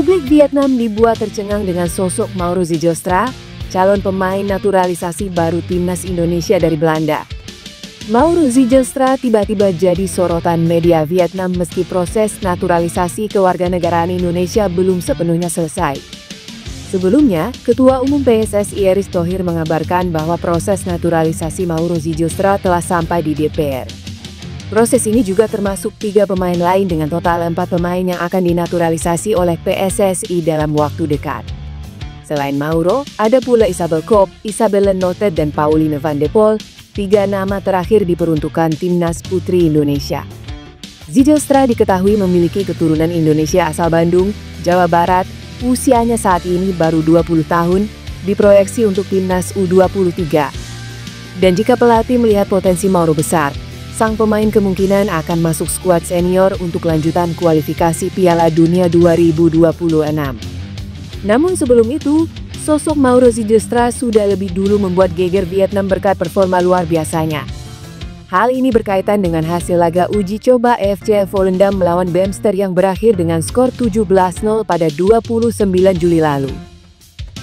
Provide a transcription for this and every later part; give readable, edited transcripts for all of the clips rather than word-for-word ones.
Publik Vietnam dibuat tercengang dengan sosok Mauro Zijlstra, calon pemain naturalisasi baru timnas Indonesia dari Belanda. Mauro Zijlstra tiba-tiba jadi sorotan media Vietnam meski proses naturalisasi kewarganegaraan Indonesia belum sepenuhnya selesai. Sebelumnya, Ketua Umum PSSI Erick Thohir mengabarkan bahwa proses naturalisasi Mauro Zijlstra telah sampai di DPR. Proses ini juga termasuk 3 pemain lain dengan total 4 pemain yang akan dinaturalisasi oleh PSSI dalam waktu dekat. Selain Mauro, ada pula Isabelle Koop, Isabelle Lenotte, dan Pauline van de Pol. 3 nama terakhir diperuntukkan timnas putri Indonesia. Zijlstra diketahui memiliki keturunan Indonesia asal Bandung, Jawa Barat. Usianya saat ini baru 20 tahun, diproyeksi untuk timnas U23. Dan jika pelatih melihat potensi Mauro besar, sang pemain kemungkinan akan masuk skuad senior untuk lanjutan kualifikasi Piala Dunia 2026. Namun sebelum itu, sosok Mauro Zijlstra sudah lebih dulu membuat geger Vietnam berkat performa luar biasanya. Hal ini berkaitan dengan hasil laga uji coba AFC Volendam melawan Bemster yang berakhir dengan skor 17-0 pada 29 Juli lalu.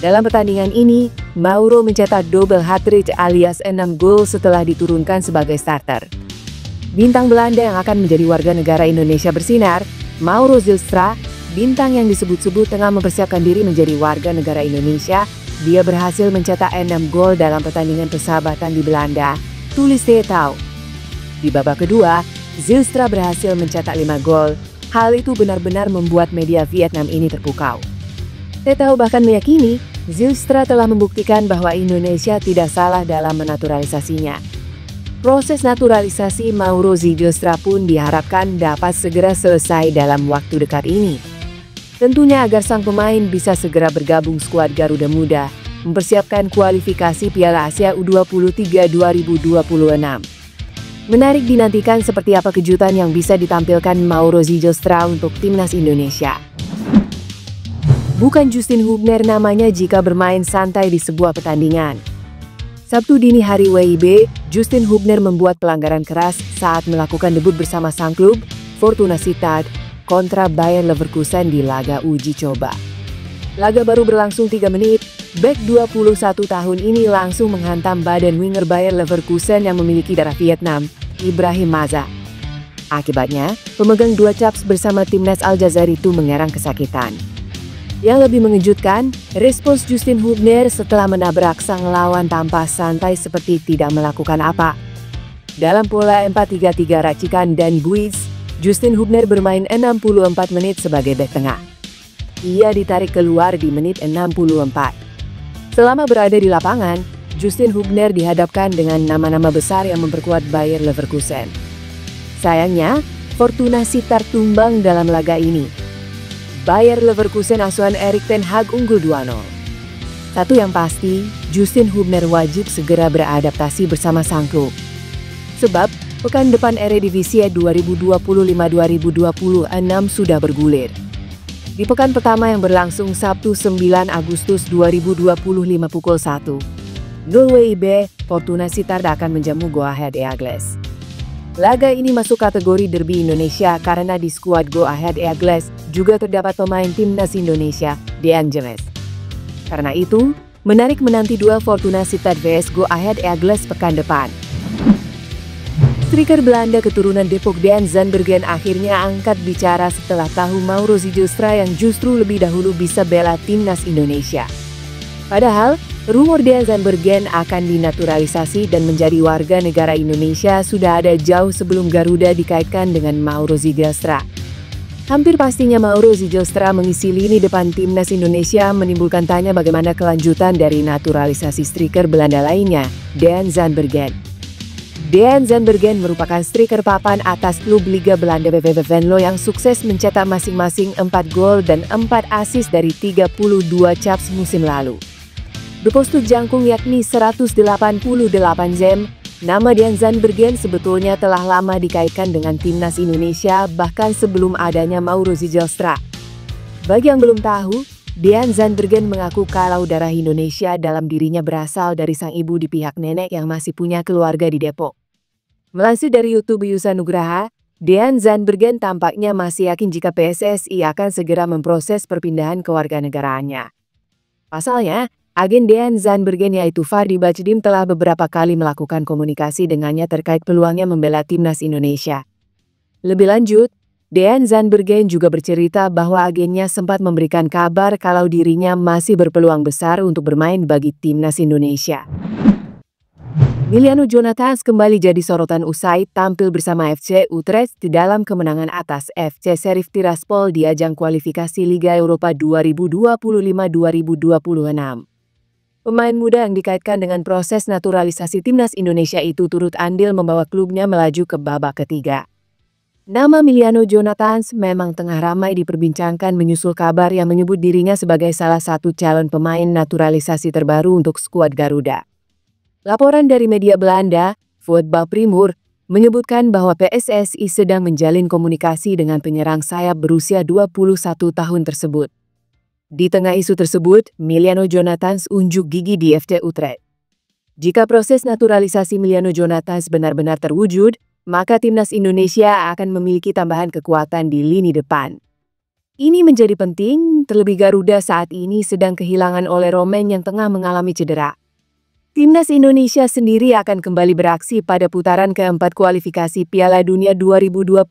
Dalam pertandingan ini, Mauro mencetak double hat-trick alias 6 gol setelah diturunkan sebagai starter. Bintang Belanda yang akan menjadi warga negara Indonesia bersinar, Mauro Zijlstra, bintang yang disebut-sebut tengah mempersiapkan diri menjadi warga negara Indonesia. Dia berhasil mencetak 6 gol dalam pertandingan persahabatan di Belanda, tulis Tetau. Di babak kedua, Zijlstra berhasil mencetak 5 gol. Hal itu benar-benar membuat media Vietnam ini terpukau. Tetau bahkan meyakini Zijlstra telah membuktikan bahwa Indonesia tidak salah dalam menaturalisasinya. Proses naturalisasi Mauro Zijlstra pun diharapkan dapat segera selesai dalam waktu dekat ini. Tentunya agar sang pemain bisa segera bergabung skuad Garuda Muda, mempersiapkan kualifikasi Piala Asia U23 2026. Menarik dinantikan seperti apa kejutan yang bisa ditampilkan Mauro Zijlstra untuk timnas Indonesia. Bukan Justin Hubner namanya jika bermain santai di sebuah pertandingan. Sabtu dini hari WIB, Justin Hubner membuat pelanggaran keras saat melakukan debut bersama sang klub, Fortuna Sittard, kontra Bayer Leverkusen di laga uji coba. Laga baru berlangsung 3 menit, bek 21 tahun ini langsung menghantam badan winger Bayer Leverkusen yang memiliki darah Vietnam, Ibrahim Maza. Akibatnya, pemegang 2 caps bersama timnas Al-Jazar itu mengerang kesakitan. Yang lebih mengejutkan, respons Justin Hubner setelah menabrak sang lawan tanpa santai seperti tidak melakukan apa. Dalam pola 4-3-3 racikan dan Buiz, Justin Hubner bermain 64 menit sebagai bek tengah. Ia ditarik keluar di menit 64. Selama berada di lapangan, Justin Hubner dihadapkan dengan nama-nama besar yang memperkuat Bayer Leverkusen. Sayangnya, Fortuna Sittard tumbang dalam laga ini. Bayer Leverkusen asuhan Erik ten Hag unggul 2-0. Satu yang pasti, Justin Hubner wajib segera beradaptasi bersama sang klub. Sebab, pekan depan Eredivisie 2025-2026 sudah bergulir. Di pekan pertama yang berlangsung Sabtu 9 Agustus 2025 pukul 1, WIB, Fortuna Sittard akan menjamu Go Ahead Eagles. Laga ini masuk kategori derby Indonesia karena di skuad Go Ahead Eagles juga terdapat pemain timnas Indonesia, Dean James. Karena itu, menarik menanti duel Fortuna Sittard vs Go Ahead Eagles pekan depan. Striker Belanda keturunan Depok Dean Zandbergen akhirnya angkat bicara setelah tahu Mauro Zijlstra yang justru lebih dahulu bisa bela timnas Indonesia. Padahal, rumor Dean Zandbergen akan dinaturalisasi dan menjadi warga negara Indonesia sudah ada jauh sebelum Garuda dikaitkan dengan Mauro Zijlstra. Hampir pastinya Mauro Zijlstra mengisi lini depan timnas Indonesia menimbulkan tanya bagaimana kelanjutan dari naturalisasi striker Belanda lainnya, Dean Zandbergen. Dean Zandbergen merupakan striker papan atas klub Liga Belanda VV Venlo yang sukses mencetak masing-masing 4 gol dan 4 assist dari 32 caps musim lalu. Berpostur jangkung yakni 188 jam, nama Dean Zandbergen sebetulnya telah lama dikaitkan dengan timnas Indonesia bahkan sebelum adanya Mauro Zijlstra. Bagi yang belum tahu, Dean Zandbergen mengaku kalau darah Indonesia dalam dirinya berasal dari sang ibu di pihak nenek yang masih punya keluarga di Depok. Melansir dari YouTube Yusa Nugraha, Dean Zandbergen tampaknya masih yakin jika PSSI akan segera memproses perpindahan kewarganegaraannya. Pasalnya, agen Dean Zandbergen yaitu Fardi Bachdim telah beberapa kali melakukan komunikasi dengannya terkait peluangnya membela timnas Indonesia. Lebih lanjut, Dean Zandbergen juga bercerita bahwa agennya sempat memberikan kabar kalau dirinya masih berpeluang besar untuk bermain bagi timnas Indonesia. Emiliano Jonathans kembali jadi sorotan usai tampil bersama FC Utrecht di dalam kemenangan atas FC Sheriff Tiraspol di ajang kualifikasi Liga Eropa 2025-2026. Pemain muda yang dikaitkan dengan proses naturalisasi timnas Indonesia itu turut andil membawa klubnya melaju ke babak ketiga. Nama Emiliano Jonathans memang tengah ramai diperbincangkan menyusul kabar yang menyebut dirinya sebagai salah satu calon pemain naturalisasi terbaru untuk skuad Garuda. Laporan dari media Belanda, Voetbal Primeur, menyebutkan bahwa PSSI sedang menjalin komunikasi dengan penyerang sayap berusia 21 tahun tersebut. Di tengah isu tersebut, Emiliano Jonathans unjuk gigi di FC Utrecht. Jika proses naturalisasi Emiliano Jonathans benar-benar terwujud, maka timnas Indonesia akan memiliki tambahan kekuatan di lini depan. Ini menjadi penting, terlebih Garuda saat ini sedang kehilangan oleh Romain yang tengah mengalami cedera. Timnas Indonesia sendiri akan kembali beraksi pada putaran keempat kualifikasi Piala Dunia 2026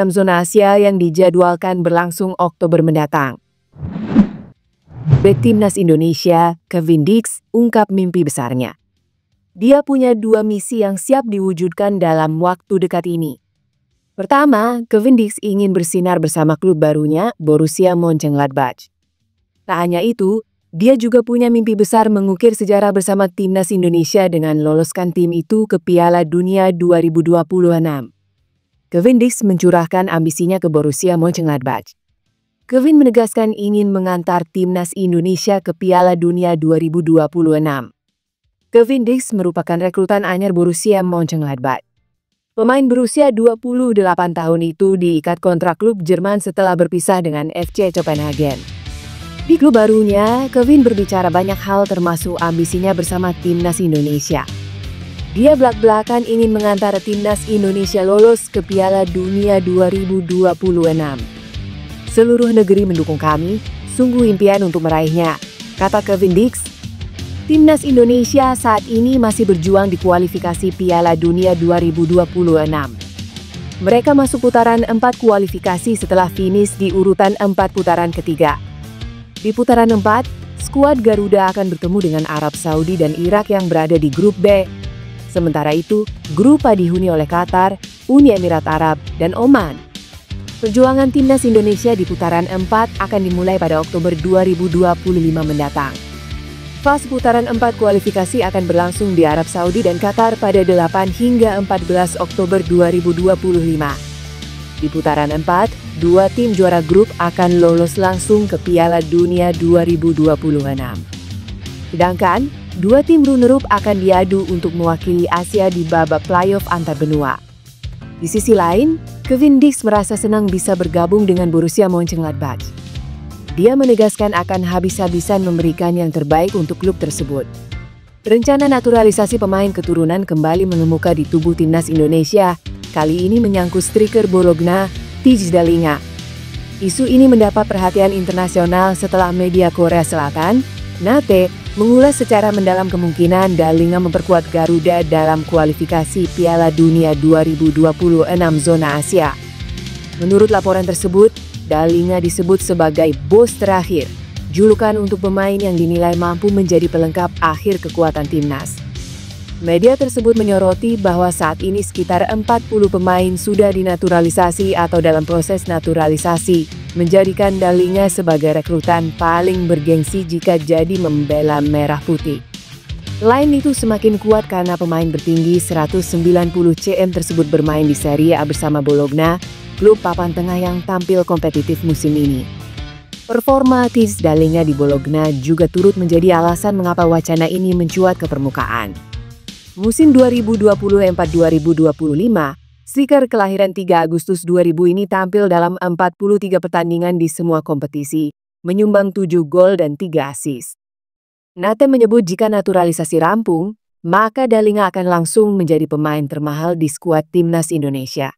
zona Asia yang dijadwalkan berlangsung Oktober mendatang. Bek timnas Indonesia, Kevin Dix, ungkap mimpi besarnya. Dia punya dua misi yang siap diwujudkan dalam waktu dekat ini. Pertama, Kevin Dix ingin bersinar bersama klub barunya, Borussia Mönchengladbach. Tak hanya itu, dia juga punya mimpi besar mengukir sejarah bersama timnas Indonesia dengan loloskan tim itu ke Piala Dunia 2026. Kevin Dix mencurahkan ambisinya ke Borussia Mönchengladbach. Kevin menegaskan ingin mengantar timnas Indonesia ke Piala Dunia 2026. Kevin Dix merupakan rekrutan anyar Borussia Mönchengladbach. Pemain berusia 28 tahun itu diikat kontrak klub Jerman setelah berpisah dengan FC Copenhagen. Di klub barunya, Kevin berbicara banyak hal termasuk ambisinya bersama timnas Indonesia. Dia belak-belakan ingin mengantar timnas Indonesia lolos ke Piala Dunia 2026. Seluruh negeri mendukung kami, sungguh impian untuk meraihnya, kata Kevin Dix. Timnas Indonesia saat ini masih berjuang di kualifikasi Piala Dunia 2026. Mereka masuk putaran 4 kualifikasi setelah finish di urutan 4 putaran ketiga. Di putaran 4, skuad Garuda akan bertemu dengan Arab Saudi dan Irak yang berada di grup B. Sementara itu, grup A dihuni oleh Qatar, Uni Emirat Arab, dan Oman. Perjuangan timnas Indonesia di putaran 4 akan dimulai pada Oktober 2025 mendatang. Fase putaran 4 kualifikasi akan berlangsung di Arab Saudi dan Qatar pada 8 hingga 14 Oktober 2025. Di putaran 4, 2 tim juara grup akan lolos langsung ke Piala Dunia 2026. Sedangkan, 2 tim runner-up akan diadu untuk mewakili Asia di babak playoff antar benua. Di sisi lain, Kevin Dix merasa senang bisa bergabung dengan Borussia Mönchengladbach. Dia menegaskan akan habis-habisan memberikan yang terbaik untuk klub tersebut. Rencana naturalisasi pemain keturunan kembali mengemuka di tubuh timnas Indonesia, kali ini menyangkut striker Bologna, Tij Dalinga. Isu ini mendapat perhatian internasional setelah media Korea Selatan, NATE, mengulas secara mendalam kemungkinan Dalinga memperkuat Garuda dalam kualifikasi Piala Dunia 2026 zona Asia. Menurut laporan tersebut, Dalinga disebut sebagai bos terakhir, julukan untuk pemain yang dinilai mampu menjadi pelengkap akhir kekuatan timnas. Media tersebut menyoroti bahwa saat ini sekitar 40 pemain sudah dinaturalisasi atau dalam proses naturalisasi, menjadikan Dalinga sebagai rekrutan paling bergengsi jika jadi membela merah putih. Selain itu semakin kuat karena pemain bertinggi 190 cm tersebut bermain di Serie A bersama Bologna, klub papan tengah yang tampil kompetitif musim ini. Performa Tij Dalinga di Bologna juga turut menjadi alasan mengapa wacana ini mencuat ke permukaan. Musim 2024-2025, striker kelahiran 3 Agustus 2000 ini tampil dalam 43 pertandingan di semua kompetisi, menyumbang 7 gol dan 3 assist. NATE menyebut jika naturalisasi rampung, maka Dalinga akan langsung menjadi pemain termahal di skuad timnas Indonesia.